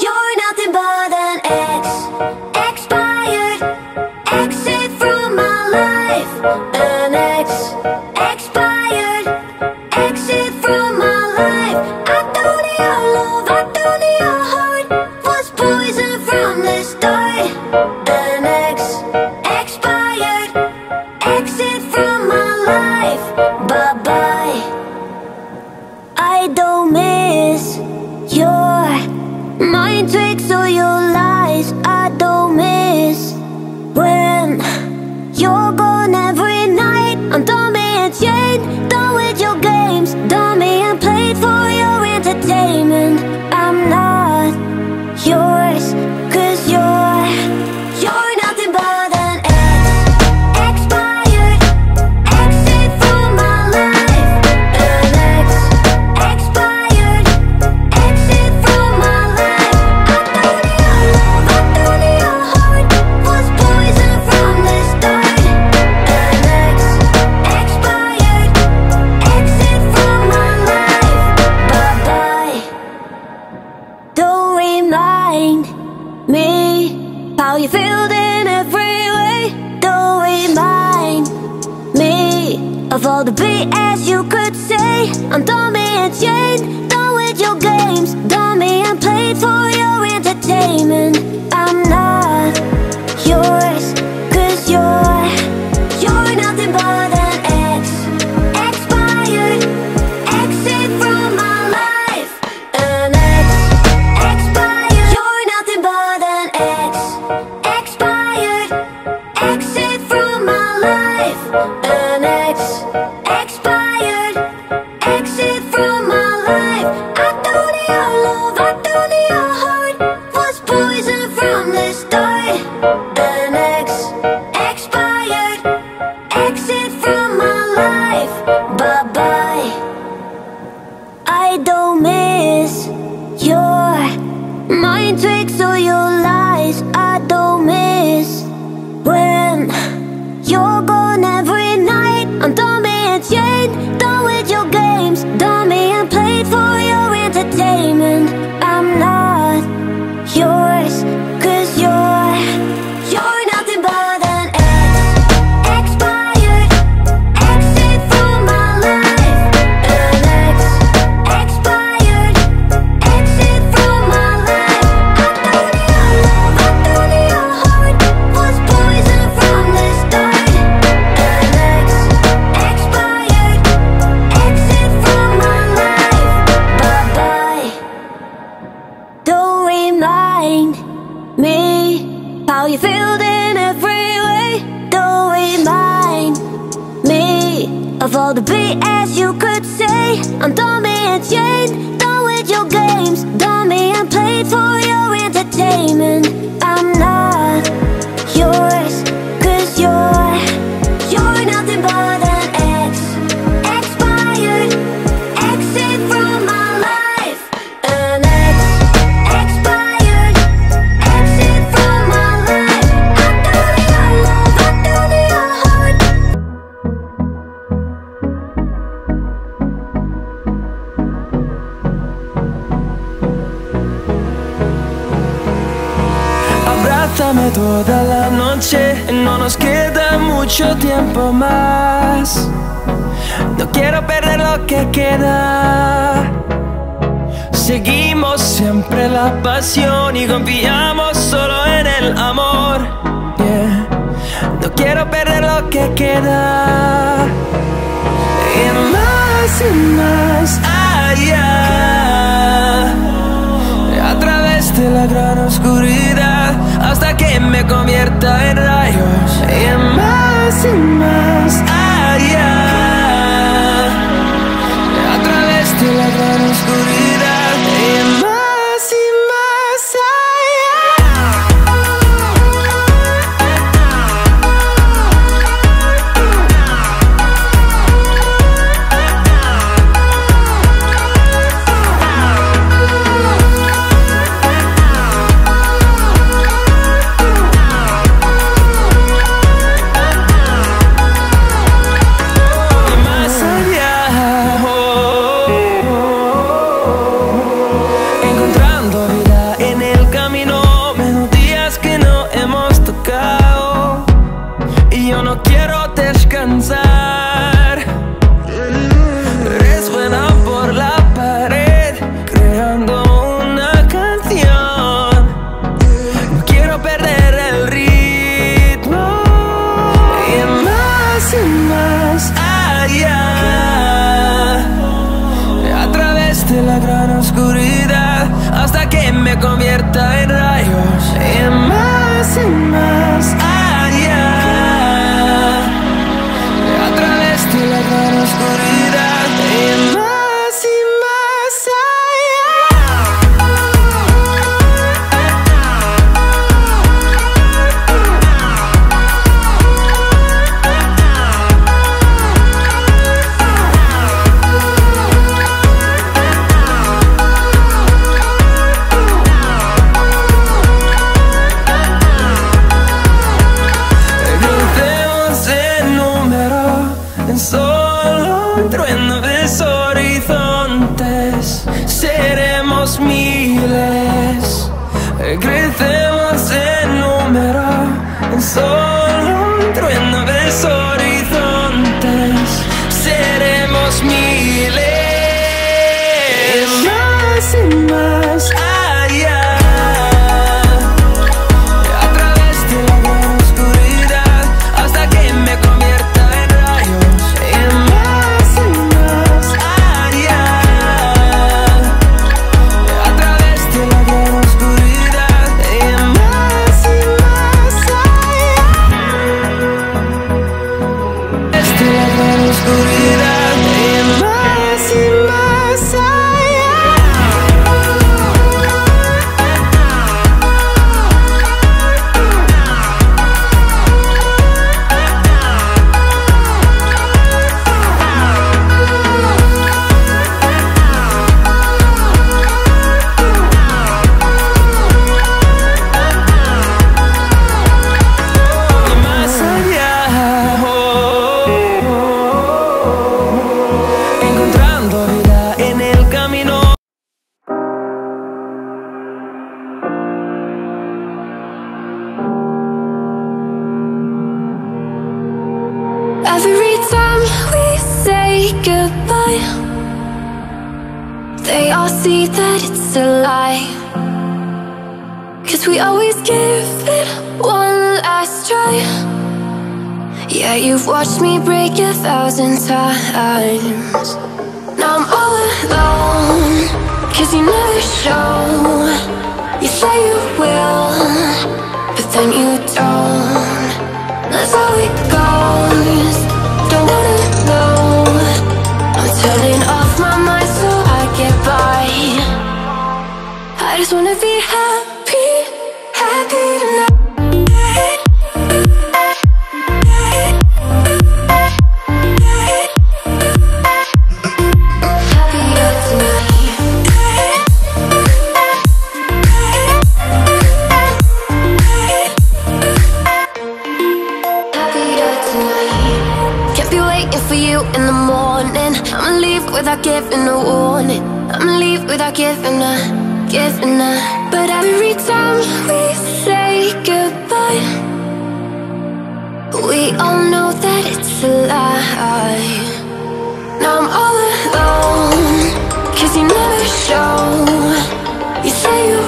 You're nothing but an ex, expired, exit from my life. An ex, expired, exit from my life. I thought your love, I thought your heart was poison from the start. An ex, expired, exit from my life. Bye-bye. I don't miss your mind tricks or your lies. I don't miss when you're gone every night. I'm done being chained, done with your games, done being played for your entertainment. I'm not yours, 'cause you're nothing but an ex, expired, exit from my life. An ex, expired, exit from my life. I thought your love, I thought your heart was poison from the start. An ex, expired, exit from my life. Bye-bye. Don't remind me how you feel in every way. Don't remind me of all the BS you could say. I'm done being chained, done with your games, done being played for your entertainment. I'm not yours, 'cause you're nothing but an ex, expired, exit from my life. An ex, expired. You're nothing but an ex, expired, exit from my life. An ex, expired, exit from my life. I thought your love, I thought your heart was poison from the start. An ex, expired, exit from my life. Bye-bye. I don't miss your mind tricks or your lies. I don't miss when you're gone every night. I'm done being chained, done with your games, done being played for your entertainment. I'm not yours, 'cause you're nothing but an ex, expired, exit from my life. An ex, expired, exit from my life. I thought your love, I thought your heart was poison from the start. An ex, expired, exit from my life. Bye-bye. Don't remind me how you feel in every way. Don't remind me of all the BS you could say. I'm done being chained, done with your games, done being played for your entertainment. I'm not yours, 'cause you're nothing but an ex, expired, exit from my life. An ex, expired, exit from my life. I thought your love, I thought your heart. Abrázame toda la noche, no nos queda mucho tiempo más. No quiero perder lo que queda. Seguimos siempre la pasión y confiamos solo en el amor. Yeah. No quiero perder lo que queda. Y más allá, a través de la gran oscuridad, hasta que me convierta en rayos. Y más allá, a través de la gran oscuridad. Y más allá. quiero descansar. Resuena por la pared, creando una canción. No quiero perder el ritmo. Y más allá, a través de la gran oscuridad, hasta que me convierta en rayos. Y más allá, a través de la gran oscuridad. Y más solo un trueno de horizontes, seremos miles. Crecemos en número, en solo un trueno de horizontes, seremos miles. Más allá, a través de la gran oscuridad, hasta que me convierta en rayos. Y más allá, a través de la gran oscuridad. Y más allá, desde la gran oscuridad. Y más allá. Encontrando vida en el camino. Every time we say goodbye, they all see that it's a lie. 'Cause we always give it one last try. Yeah, you've watched me break 1,000 times. Now I'm all alone, 'cause you never show. You say you will, but then you don't. That's how it goes, don't wanna know. I'm turning off my mind so I get by. I just wanna be happy, happy tonight. For you in the morning, I'ma leave without giving a warning. I'ma leave without giving a. But every time we say goodbye, we all know that it's a lie. Now I'm all alone, 'cause you never show. You say you